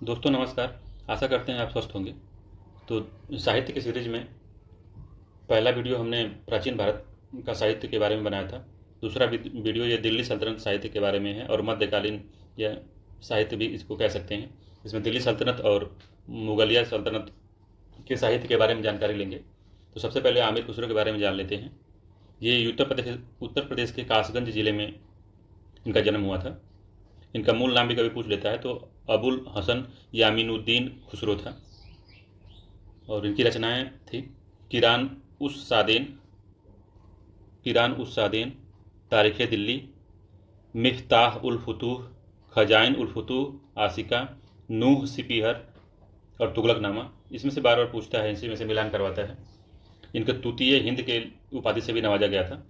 दोस्तों नमस्कार। आशा करते हैं आप स्वस्थ होंगे। तो साहित्य की सीरीज में पहला वीडियो हमने प्राचीन भारत का साहित्य के बारे में बनाया था। दूसरा वीडियो ये दिल्ली सल्तनत साहित्य के बारे में है और मध्यकालीन या साहित्य भी इसको कह सकते हैं। इसमें दिल्ली सल्तनत और मुगलिया सल्तनत के साहित्य के बारे में जानकारी लेंगे। तो सबसे पहले आमिर खुसरो के बारे में जान लेते हैं। ये उत्तर प्रदेश के कासगंज ज़िले में इनका जन्म हुआ था। इनका मूल नाम भी कभी पूछ लेता है तो अबुल हसन यामीनुद्दीन खुसरो था। और इनकी रचनाएं थी किरान उस सादेन, तारीख़ दिल्ली, मिफ्ताह उल फुतूह, खजाइन उल फुतूह, आसिका, नूह सिपीहर और तुगलकनामा। इसमें से बार बार पूछता है, इसी में से मिलान करवाता है। इनका तूतीय हिंद के उपाधि से भी नवाजा गया था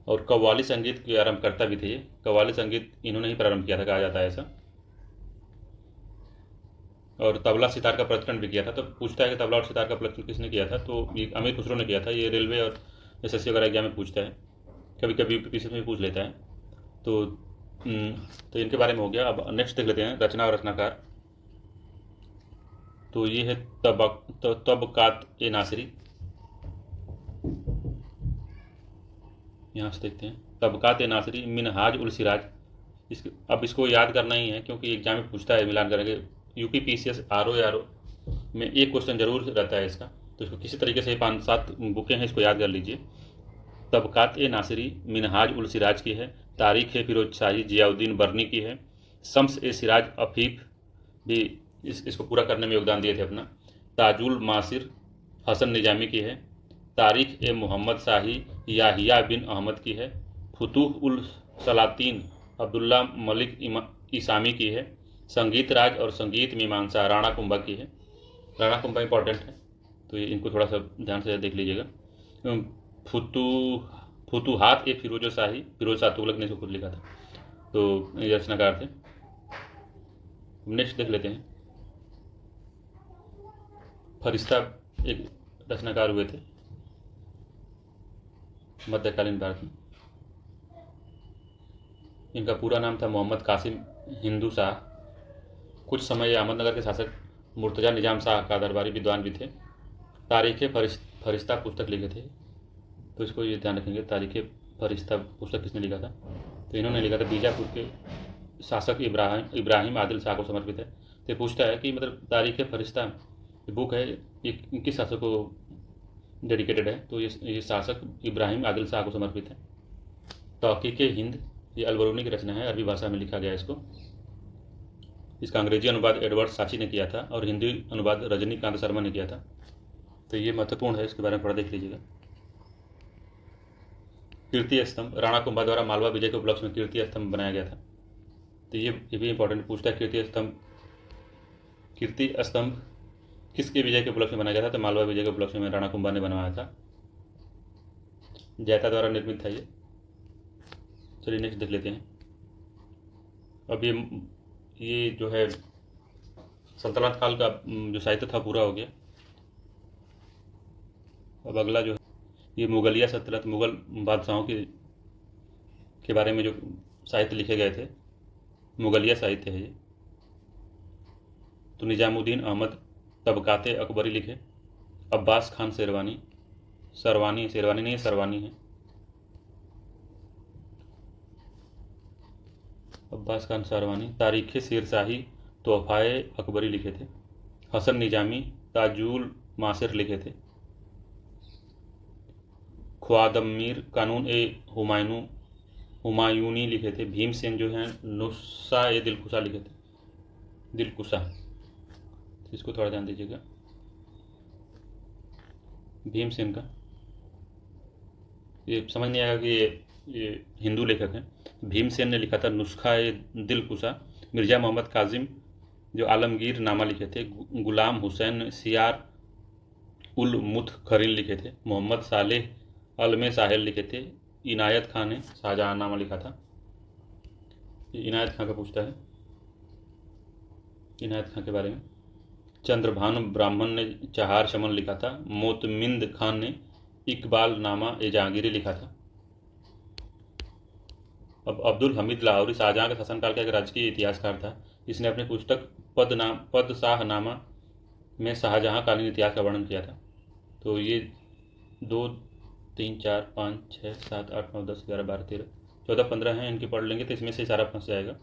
और कव्वाली संगीत के आरंभकर्ता भी थे। ये कव्वाली संगीत इन्होंने ही प्रारंभ किया था, कहा जाता है ऐसा। और तबला सितार का प्रचलन भी किया था। तो पूछता है कि तबला और सितार का प्रचलन किसने किया था, तो ये अमीर खुसरो ने किया था। ये रेलवे और एसएससी वगैरह एग्जाम में पूछता है, कभी कभी यूपीएससी में भी पूछ लेता है। तो इनके बारे में हो गया। अब नेक्स्ट देख लेते हैं रचना और रचनाकार। तो ये है तबकात ए नासिरी। यहाँ से देखते हैं तबकात ए नासिरी मिनहाज उल सिराज। अब इसको याद करना ही है क्योंकि एग्जाम में पूछता है, मिलान करेंगे। यूपी पीसीएस आर में एक क्वेश्चन जरूर रहता है इसका। तो इसको किसी तरीके से 5-7 बुकें हैं, इसको याद कर लीजिए। तबकात ए नासिरी मिनहाज उल सिराज की है। तारीख़ फिरोज शाही जियाउद्दीन बर्नी की है। शम्स ए सिराज अफीफ भी इसको पूरा करने में योगदान दिए थे अपना। ताजुल मासिर हसन निजामी की है। तारीख़ ए मोहम्मद शाही याहिया बिन अहमद की है। फुतूह उल सलातीन अब्दुल्ला मलिक इसामी की है। संगीत राज और संगीत मीमांसा राणा कुंभा की है। राणा कुंभा इंपॉर्टेंट है, तो ये इनको थोड़ा सा ध्यान से देख लीजिएगा। फुतूहात ए फिरोज शाह तुगलक ने इसको खुद लिखा था। तो ये रचनाकार थे। नेक्स्ट देख लेते हैं। फरिश्ता एक रचनाकार हुए थे मध्यकालीन भारत में। इनका पूरा नाम था मोहम्मद कासिम हिंदू शाह। कुछ समय ये अहमदनगर के शासक मुर्तज़ा निज़ाम शाह का दरबारी विद्वान भी थे। तारीख़ फरिश्ता पुस्तक लिखे थे, तो इसको ये ध्यान रखेंगे। तारीख़ फरिश्ता पुस्तक किसने लिखा था, तो इन्होंने लिखा था। बीजापुर के शासक इब्राहिम आदिल शाह को समर्पित है। तो पूछता है कि मतलब तारीख़ फरिश्ता बुक है, ये किस शासक को डेडिकेटेड है, तो ये शासक इब्राहिम आदिल शाह को समर्पित है। तहक़ीक़ हिंद ये अलबरूनी की रचना है, अरबी भाषा में लिखा गया इसको। इसका अंग्रेजी अनुवाद एडवर्ड साची ने किया था और हिंदी अनुवाद रजनीकांत शर्मा ने किया था। तो ये महत्वपूर्ण है, इसके बारे में थोड़ा देख लीजिएगा। कीर्ति स्तंभ राणा कुंभा द्वारा मालवा विजय के उपलक्ष्य में कीर्ति स्तंभ बनाया गया था। तो ये भी इंपॉर्टेंट पूछता है। कीर्ति स्तंभ किसके विजय के उपलक्ष्य में बनाया गया था, तो मालवा विजय के उपलक्ष्य में राणा कुंभा ने बनवाया था। जैता द्वारा निर्मित था ये। चलिए नेक्स्ट देख लेते हैं। अब ये जो है सल्तनत काल का जो साहित्य था पूरा हो गया। अब अगला जो है ये मुगलिया सल्तनत, मुगल बादशाहों के बारे में जो साहित्य लिखे गए थे, मुगलिया साहित्य है ये। तो निजामुद्दीन अहमद तबकाते अकबरी लिखे। अब्बास खान शेरवानी नहीं है, सरवानी है। अब्बास खान सरवानी तारीख़ शेरशाही तोहफ़ाए अकबरी लिखे थे। हसन निजामी ताजुल मासिर लिखे थे। ख्वादम्मीर कानून ए हुमायूनी लिखे थे। भीमसेन जो हैं नुस्खा ए दिलकुशा लिखे थे। दिलकुशा, इसको थोड़ा ध्यान दीजिएगा। भीमसेन का ये समझ नहीं आएगा कि ये हिंदू लेखक हैं। भीमसेन ने लिखा था नुस्खा ए दिलकुशा। मिर्ज़ा मोहम्मद काजिम जो आलमगीर नामा लिखे थे। गुलाम हुसैन सियार उल मुतखरीन लिखे थे। मोहम्मद सालेह अलमे साहिल लिखे थे। इनायत खान ने शाहजहां नामा लिखा था। इनायत खां का पूछता है, इनायत खां के बारे में। चंद्रभानु ब्राह्मण ने चहार शमन लिखा था। मोतमिंद खान ने इकबाल नामा ए जहांगीरी लिखा था। अब अब्दुल हमीद लाहौरी शाहजहां के शासनकाल का एक राजकीय इतिहासकार था। इसने अपनी पुस्तक पदशाहनामा में शाहजहाँ कालीन इतिहास का वर्णन किया था। तो ये 2, 3, 4, 5, 6, 7, 8, 9, 10, 11, 12, 13, 14, 15 हैं, इनके पढ़ लेंगे तो इसमें से सारा फंस जाएगा।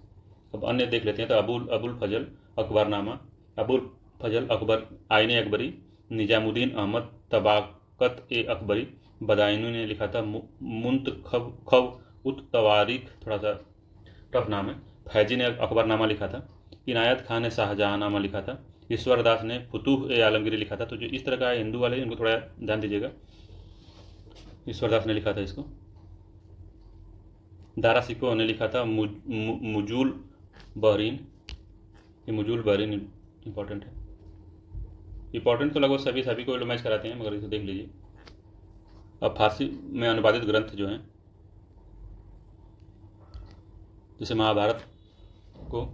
अब अन्य देख लेते हैं। तो अबुल फजल अकबरनामा, अबुल फजल अकबर आईन अकबरी, निजामुद्दीन अहमद तबाकत ए अकबरी, बदायूनी ने लिखा था। मुंतखब उत तवारीख, थोड़ा सा टफ नाम है। फैजी ने अकबरनामा लिखा था। इनायत खान ने शाहजहाँनामा लिखा था। ईश्वर दास ने फुतूह ए आलमगीरी लिखा था। तो जो इस तरह का हिंदू वाले इनको थोड़ा ध्यान दीजिएगा। ईश्वर दास ने लिखा था इसको। दारा सिको ने लिखा था मुजूल बहरीन। ये मुजूल बहरीन इंपॉर्टेंट है। इंपॉर्टेंट तो लगभग सभी को मैच कराते हैं, मगर इसे देख लीजिए। अब फारसी में अनुवादित ग्रंथ जो हैं, जैसे महाभारत को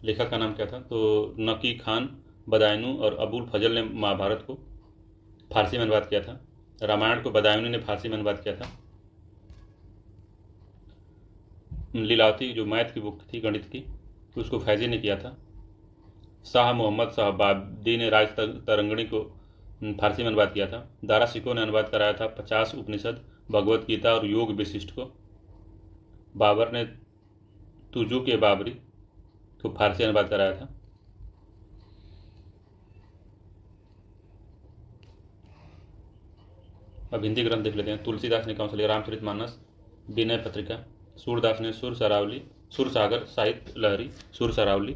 लेखक का नाम क्या था, तो नकी खान बदायूनी और अबुल फजल ने महाभारत को फारसी में अनुवाद किया था। रामायण को बदायूनी ने फारसी में अनुवाद किया था। लीलावती जो मैथ की बुक थी, गणित की, तो उसको फैजी ने किया था। शाह मोहम्मद साहबादी ने राज तरंगणी को फारसी में अनुवाद किया था। दारा सिको ने अनुवाद कराया था 50 उपनिषद, भगवत गीता और योग विशिष्ट को। बाबर ने तुजू के बाबरी को फारसी अनुवाद कराया था। अब हिंदी ग्रंथ देख लेते हैं। तुलसीदास ने कौन सा लिया? रामचरितमानस, विनय पत्रिका। सूरदास ने सुर सागर साहित्य लहरी, सुर सरावली।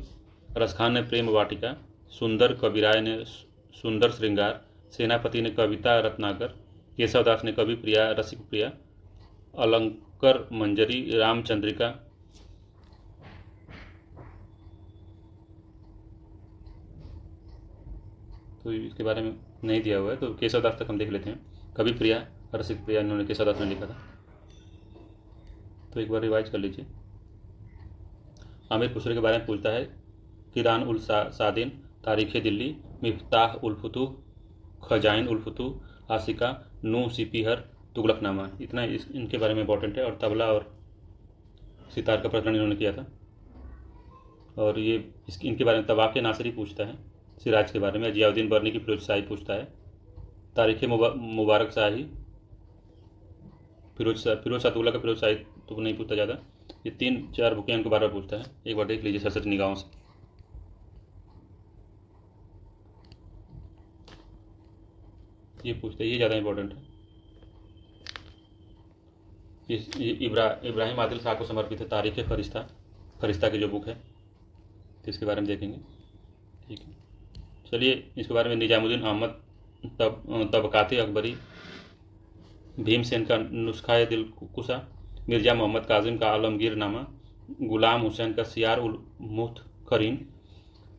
रसखान ने प्रेम वाटिका। सुंदर कविराय ने सुंदर श्रृंगार। सेनापति ने कविता रत्नाकर। केशवदास ने कवि प्रिया रसिक प्रिया। अलंकर मंजरी, रामचंद्रिका। तो इसके बारे में नहीं दिया हुआ है, तो केशवदास तक हम देख लेते हैं। कवि प्रिया रसिक प्रिया इन्होंने केशवदास ने लिखा था। तो एक बार रिवाइज कर लीजिए। आमिर खुसरो के बारे में पूछता है। किरान उल सादिन, तारीख़ दिल्ली, मिफ्ताह उल फुतूह, खजाइन उल फुतूह, आसिका, नू सिपीहर, तुगलकनामा। इतना इनके बारे में इंपॉर्टेंट है। और तबला और सितार का प्रकरण इन्होंने किया था। और ये इनके बारे में तबाक नासिरी पूछता है। सिराज के बारे में जियाउद्दीन बर्नी की फिरोज शाही पूछता है। तारीख़ मुबारक शाही, फिरोज शाह तुगलक का फिरोज शाही तो नहीं पूछता ज़्यादा। ये 3-4 बुकें इनको बार बार पूछता है। एक बार देख लीजिए सरसरी निगाहों से। ये पूछते हैं, ये ज़्यादा इंपॉर्टेंट है। ये इब्राहिम आदिल शाह को समर्पित है। तारीख़ फरिश्ता की जो बुक है, तो इसके बारे में देखेंगे। ठीक है, चलिए इसके बारे में। निजामुद्दीन अहमद तबकात अकबरी, भीमसेन का नुस्खा दिल कुशा, मिर्ज़ा मोहम्मद काजिम का आलमगीर नामा, गुलाम हुसैन का सियार उल मुख्तरीन।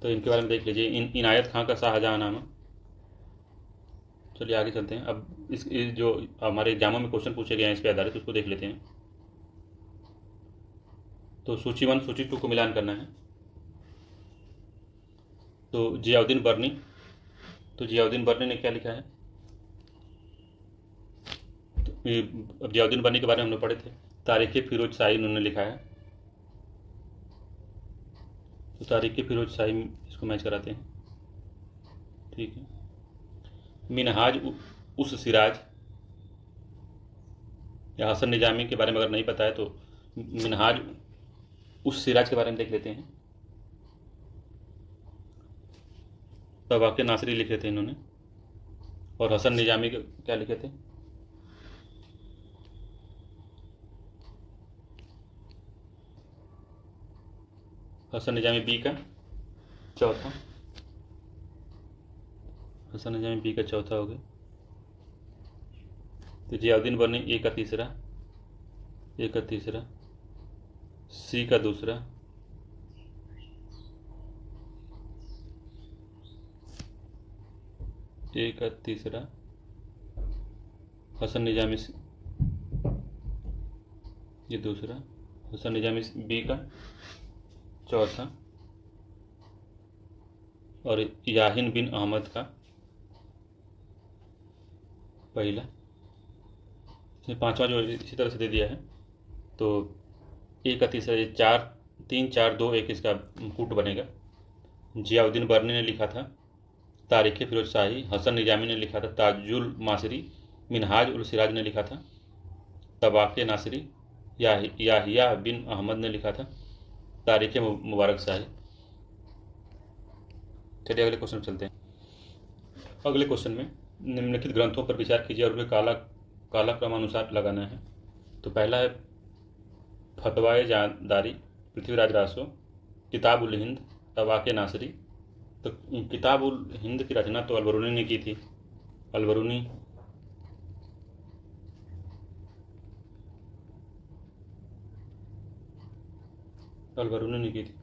तो इनके बारे में देख लीजिए। इनायत खां का शाहजहाँ नामा। चलिए आगे चलते हैं। अब इस जो हमारे एग्जामों में क्वेश्चन पूछे गए हैं इस पर आधारित, उसको देख लेते हैं। तो सूची 1 सूची 2 को मिलान करना है। तो जियाउद्दीन बर्नी ने क्या लिखा है? तो अब जियाउद्दीन बर्नी के बारे में हमने पढ़े थे। तारीख़ फिरोज शाही उन्होंने लिखा है। तो तारीख़ फिरोज शाही इसको मैच कराते हैं। ठीक है। मिनहाज उस सिराज या हसन निजामी के बारे में अगर नहीं पता है तो मिनहाज उस सिराज के बारे में देख लेते हैं। तबाक़ नासिरी लिखे थे इन्होंने। और हसन निजामी क्या लिखे थे? हसन निजामी बी का चौथा। हसन निजामी बी का चौथा हो गया। तो जियाउद्दीन बर्नी ए का तीसरा, सी का दूसरा, ए का तीसरा, हसन निजामी ये दूसरा, हसन निजामी बी का चौथा, और याहिन बिन अहमद का पहला। इसमें 5वां जो इसी तरह से दे दिया है। तो ए का तीसरा, ये 4 3 4 2 1 इसका कूट बनेगा। जियाउद्दीन बर्नी ने लिखा था तारीख़ फ़िरोज़ शाही, हसन निजामी ने लिखा था ताजुल मासरी, मिनहाज उल सिराज ने लिखा था तबाक़े नासरी, याहिया बिन अहमद ने लिखा था तारीख़ मुबारक शाही। चलिए अगले क्वेश्चन चलते हैं। अगले क्वेश्चन में निम्नलिखित ग्रंथों पर विचार कीजिए और उन्हें काला क्रमानुसार लगाना है। तो पहला है फतवाए जानदारी, पृथ्वीराज रासो, किताब उल हिंद, तबाक़े नासरी। तो किताब उल हिंद की रचना तो अलबरूनी ने की थी। अलबरूनी ने की थी।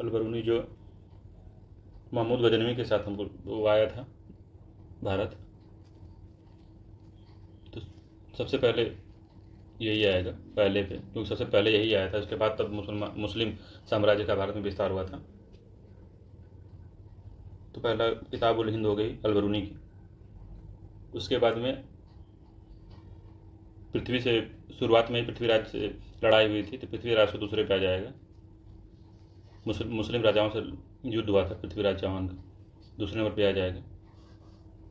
अलबरूनी जो महमूद गजनवी के साथ हमको वो आया था भारत, तो सबसे पहले यही आएगा पहले पे, क्योंकि सबसे पहले यही आया था। उसके बाद तब मुस्लिम साम्राज्य का भारत में विस्तार हुआ था। तो पहला किताब उल हिंद हो गई अलबरूनी की। उसके बाद में पृथ्वी से शुरुआत में पृथ्वीराज से लड़ाई हुई थी, तो पृथ्वीराज से दूसरे पे आ जाएगा। मुस्लिम राजाओं से युद्ध हुआ था पृथ्वीराज चौहान का, दूसरे नंबर पे आ जाएगा।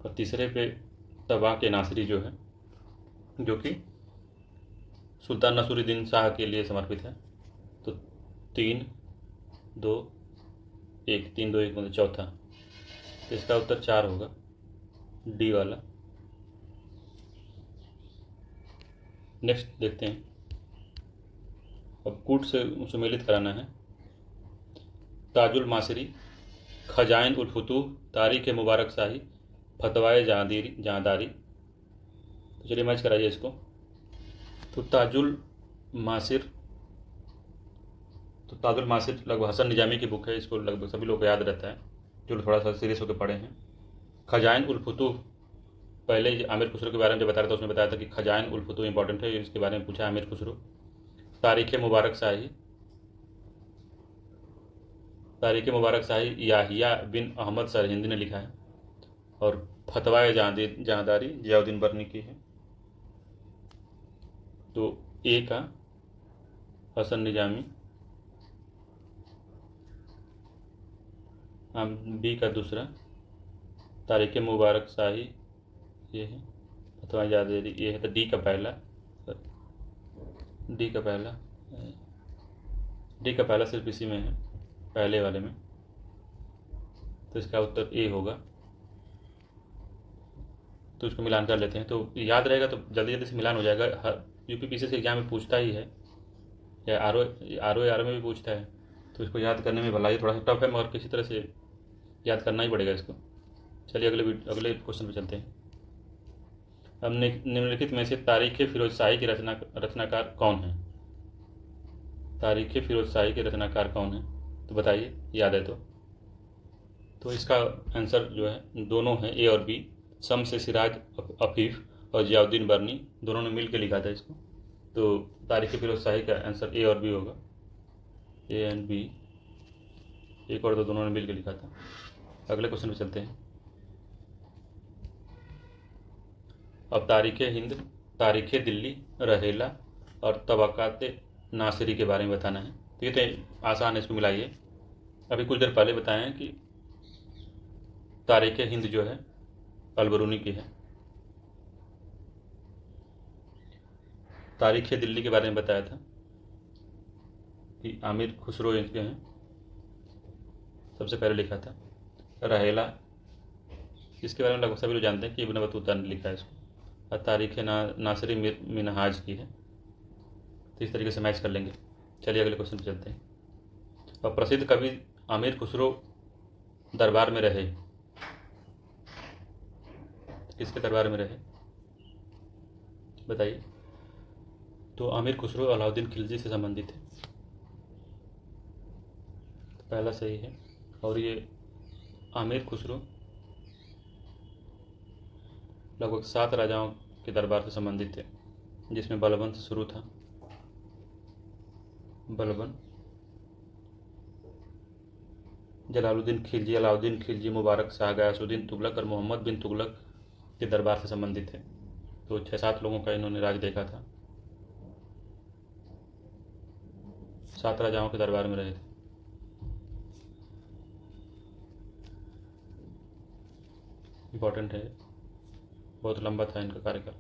और तीसरे पे तबाक़े नासरी जो है, जो कि सुल्तान नसूरुद्दीन शाह के लिए समर्पित है। तो 3, 2, 1, 3, 2, 1 मतलब चौथा। तो इसका उत्तर 4 होगा, डी वाला। नेक्स्ट देखते हैं। अब कूट से सुमेलित कराना है। ताजुल मासरी, खजाइन उल फुतूह, तारीख़ मुबारक शाही, फतवाए जहाँदारी। तो चलिए मैच कराइए इसको। तो ताजुल मासिर लगभग हसन निजामी की बुक है। इसको लगभग सभी लोग को याद रहता है जो थोड़ा सा सीरियस होकर पढ़े हैं। खजाइन उल फुतूह, पहले आमिर खुसरो के बारे में जब बता रहा था उसमें बताया था कि खजाइन उल फुतूह इंपॉर्टेंट है, इसके बारे में पूछा आमिर खुसरो। तारीख़ मुबारक शाही याहिया बिन अहमद सरहिंदी ने लिखा है। और फतवाए जहाँदारी जियाउद्दीन बर्नी की है। तो ए का हसन निजामी, बी का दूसरा तारीख़ मुबारक शाही ये है, फतवाए जहाँदारी ये है। तो डी का पहला सिर्फ इसी में है, पहले वाले में। तो इसका उत्तर ए होगा। तो इसको मिलान कर लेते हैं, तो याद रहेगा तो जल्दी से मिलान हो जाएगा। हर यूपीपीसीएस के एग्जाम में पूछता ही है, या आर ओ में भी पूछता है। तो इसको याद करने में भला ये थोड़ा सा टफ है, मगर किसी तरह से याद करना ही पड़ेगा इसको। चलिए अगले क्वेश्चन पे चलते हैं। अब निम्नलिखित में से तारीख़ फ़िरोज़ शाही के रचनाकार कौन है? तारीख़ फ़िरोज़ शाही के रचनाकार कौन है, तो बताइए, याद है तो इसका आंसर जो है दोनों है, ए और बी। शम्स सिराज अफीफ़ और जियाउद्दीन बर्नी दोनों ने मिल के लिखा था इसको। तो तारीख़ फ़िरोज़ शाही का आंसर ए और बी होगा, ए एंड बी। एक और दो दोनों ने मिल के लिखा था। अगले क्वेश्चन पे चलते हैं। अब तारीख़ हिंद, तारीख़ दिल्ली, रहेला और तबाक़ात नासरी के बारे में बताना है। तो ये तो आसान है, इसको मिलाइए। अभी कुछ देर पहले बताए हैं कि तारीख़ हिंद जो है अलबरूनी की है। तारीख़ दिल्ली के बारे में बताया था कि आमिर खुसरो इनके हैं, सबसे पहले लिखा था। रहेला, इसके बारे में लगभग सभी लोग जानते हैं कि इब्न बतूता ने लिखा है इसको। और तारीख़ नासरी मिनहाज की है। तो इस तरीके से मैच कर लेंगे। चलिए अगले क्वेश्चन पर चलते हैं। और प्रसिद्ध कवि आमिर खुसरो दरबार में रहे, किसके दरबार में रहे बताइए? तो आमिर खुसरो अलाउद्दीन खिलजी से संबंधित है, पहला सही है। और ये आमिर खुसरो लगभग 7 राजाओं के दरबार से संबंधित थे, जिसमें बलबन से शुरू था। बलबन, जलालुद्दीन खिलजी, अलाउद्दीन खिलजी, मुबारक शाह, गयासुद्दीन तुगलक और मोहम्मद बिन तुगलक के दरबार से संबंधित थे। तो 6-7 लोगों का इन्होंने राज देखा था, 7 राजाओं के दरबार में रहे थे। इम्पोर्टेंट है, बहुत लंबा था इनका कार्यकाल।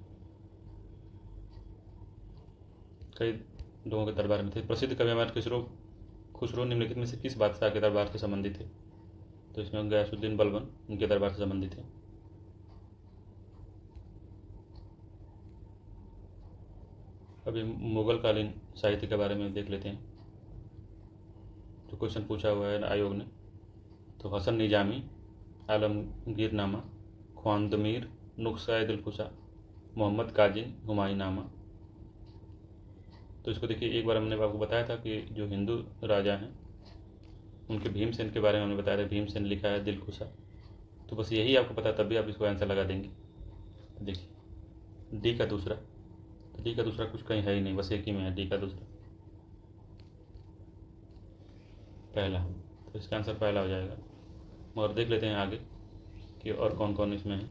कई लोगों के दरबार में थे। प्रसिद्ध कवि हमारे खुसरो निम्नलिखित में से किस बादशाह के दरबार से संबंधित है? तो इसमें गयासुद्दीन बलबन उनके दरबार से संबंधित है। अभी मुगल कालीन साहित्य के बारे में देख लेते हैं, जो क्वेश्चन पूछा हुआ है आयोग ने। तो हसन निजामी, आलमगीरनामा, ख्वांदमीर, नुस्खा दिलकुशा, मोहम्मद काजिन, हुमायूंनामा। तो इसको देखिए, एक बार हमने आपको बताया था कि जो हिंदू राजा हैं उनके भीमसेन के बारे में हमने बताया था, भीमसेन लिखा है दिलकुशा। तो बस यही आपको पता, तब भी आप इसको आंसर लगा देंगे। तो देखिए डी का दूसरा, तो डी का दूसरा कुछ कहीं है ही नहीं, बस एक ही में है डी का दूसरा, पहला। तो इसका आंसर पहला हो जाएगा। मगर देख लेते हैं आगे कि और कौन कौन इसमें है।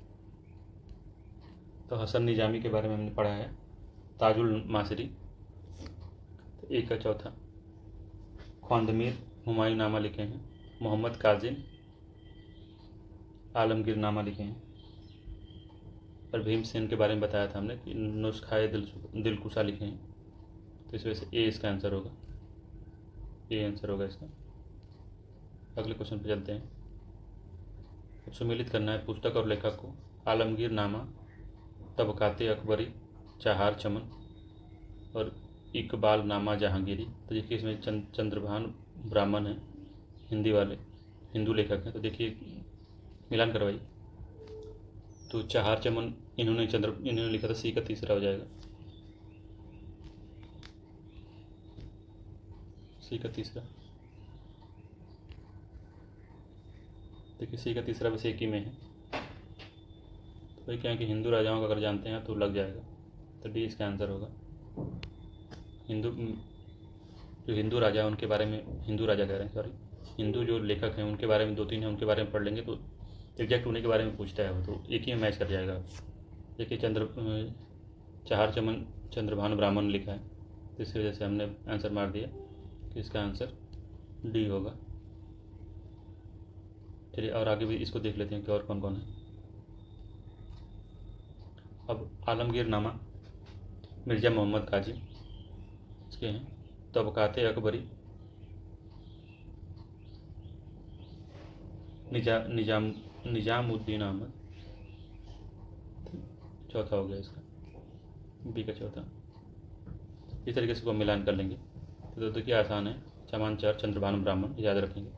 तो हसन निजामी के बारे में हमने पढ़ा है, ताजुल मासरी, तो एक का चौथा। ख्वांदमीर हुमायूंनामा लिखे हैं, मोहम्मद काजिन आलमगीरनामा लिखे हैं, और भीमसेन के बारे में बताया था हमने कि नुस्खा दिलकुशा लिखे हैं। तो इस वजह से ए इसका आंसर होगा, ए आंसर होगा इसका। अगले क्वेश्चन पे चलते हैं। सुमेलित करना है पुस्तक और लेखक को। आलमगीरनामा, तबकाते अकबरी, चाहार चमन और इकबाल नामा जहांगीरी। तो देखिए इसमें चंद्रभान ब्राह्मण है, हिंदी वाले, हिंदू लेखक हैं। तो देखिए मिलान करवाइए। तो चाहार चमन इन्होंने लिखा था, सी का तीसरा हो जाएगा, सी का तीसरा। देखिए सी का तीसरा बस एक ही में है। तो भाई क्या है कि हिंदू राजाओं को अगर जानते हैं तो लग जाएगा। तो डी इसका आंसर होगा। जो हिंदू राजा उनके बारे में, हिंदू राजा कह रहे हैं सॉरी, हिंदू जो लेखक हैं उनके बारे में दो तीन हैं, उनके बारे में पढ़ लेंगे तो एग्जैक्ट उन्हीं के बारे में पूछता है वो, तो एक ही में मैच कर जाएगा। देखिए चाहार चमन चंद्रभान ब्राह्मण लिखा है, तो इस वजह से हमने आंसर मार दिया कि इसका आंसर डी होगा। चलिए और आगे भी इसको देख लेते हैं कि और कौन कौन है। अब आलमगीरनामा, मिर्ज़ा मोहम्मद काजी इसके हैं, तबकाते अकबरी, निजामुद्दीन अहमद, चौथा हो गया इसका, बी का चौथा। इस तरीके से इसको मिलान कर लेंगे। तो देखिए आसान है, चमानचार चंद्रभानु ब्राह्मण, याद रखेंगे।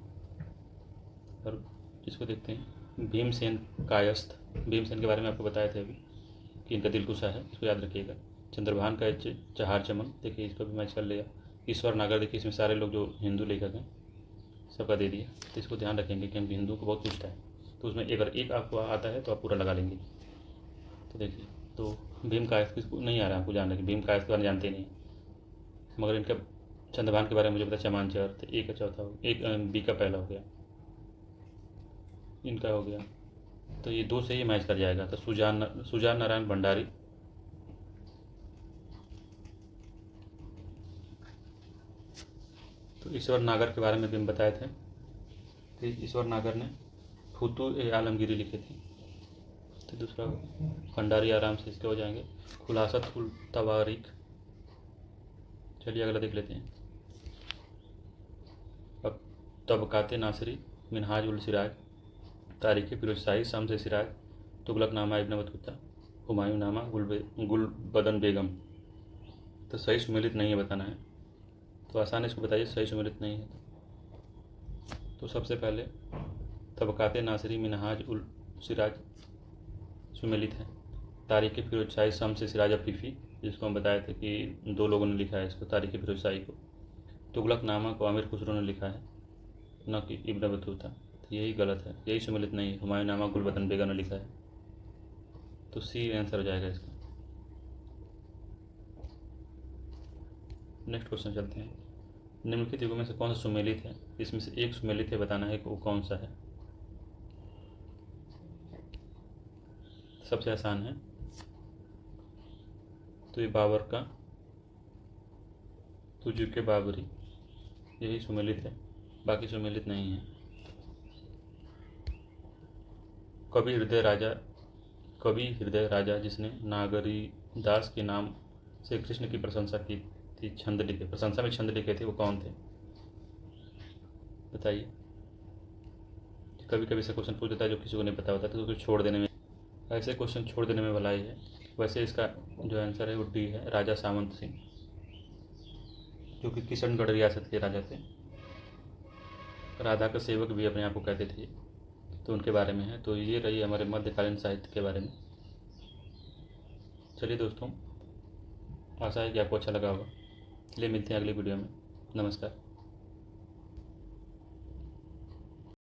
और इसको देखते हैं, भीमसेन कायस्थ, भीमसेन के बारे में आपको बताए थे अभी कि इनका दिलकुशा है, इसको याद रखिएगा। चंद्रभान का चाहार चमन, देखिए इसको भी मैच कर लिया। ईश्वर नागर, देखिए इसमें सारे लोग जो हिंदू लेखक हैं सबका दे दिया। तो इसको ध्यान रखेंगे क्योंकि हिंदू को बहुत पूछता है, तो उसमें अगर एक आपको आता है तो आप पूरा लगा लेंगे। तो देखिए, तो भीम कायस्थ किसको नहीं आ रहा है आपको जानना, कि भीम कायस्थ के बारे में जानते नहीं, मगर इनका चंद्रभान के बारे में मुझे पता, चमानचार। तो ए का चौथा हो, एक बी का पहला हो गया, इनका हो गया। तो ये दो से ही मैच कर जाएगा। तो सुजान नारायण भंडारी, तो ईश्वर नागर के बारे में भी हम बताए थे कि ईश्वर नागर ने फुतू आलमगीरी लिखी थी। तो दूसरा भंडारी आराम से इसके हो जाएंगे। खुलासत उल तवारीख। चलिए अगला देख लेते हैं। अब तबकाते नासरी, मिनहाज उल सिराज, तारीख़ फिरोजशाही, शम्स सिराज, तुगलकनामा इब्न बतूता, हुमायूंनामा, गुलबदन बेगम। तो सही सुमेलित नहीं है बताना है, तो आसान इसको बताइए, सही सुमेलित नहीं है। तो सबसे पहले तबकाते नासरी, मिनहाज उल सिराज सुमेलित है। तारीख़ फिरोजशाही, शम्स सिराज अफीफ़ी, जिसको हम बताए थे कि दो लोगों ने लिखा है इसको, तारीख़ फिरोजशाही को। तुगलकनामा को आमिर खुसरो ने लिखा है, न कि इब्न बतूता। तो यही गलत है, यही सुमेलित नहीं है। हुमायूंनामा गुलबदन बेगम ने लिखा है, तो सी आंसर हो जाएगा इसका। नेक्स्ट क्वेश्चन चलते हैं। निम्नलिखित युगों में से कौन सा सुमेलित है? इसमें से एक सुमेलित है, बताना है कि वो कौन सा है। सबसे आसान है, तो ये बाबर का तुजुके बाबरी, यही सुमेलित है, बाकी सुमेलित नहीं है। कवि हृदय राजा जिसने नागरी दास के नाम से कृष्ण की प्रशंसा की थी, छंद लिखे, प्रशंसा में छंद लिखे थे, वो कौन थे? बताइए। कभी कभी से क्वेश्चन पूछ देता है जो किसी को नहीं पता होता तो उसको छोड़ देने में, ऐसे क्वेश्चन छोड़ देने में भलाई है। वैसे इसका जो आंसर है वो डी है, राजा सामंत सिंह, जो कि किशनगढ़ रियासत के राजा थे। राधा का सेवक भी अपने आप को कहते थे, तो उनके बारे में है। तो ये रही हमारे मध्यकालीन साहित्य के बारे में। चलिए दोस्तों, आशा है कि आपको अच्छा लगा होगा। चलिए मिलते हैं अगली वीडियो में। नमस्कार।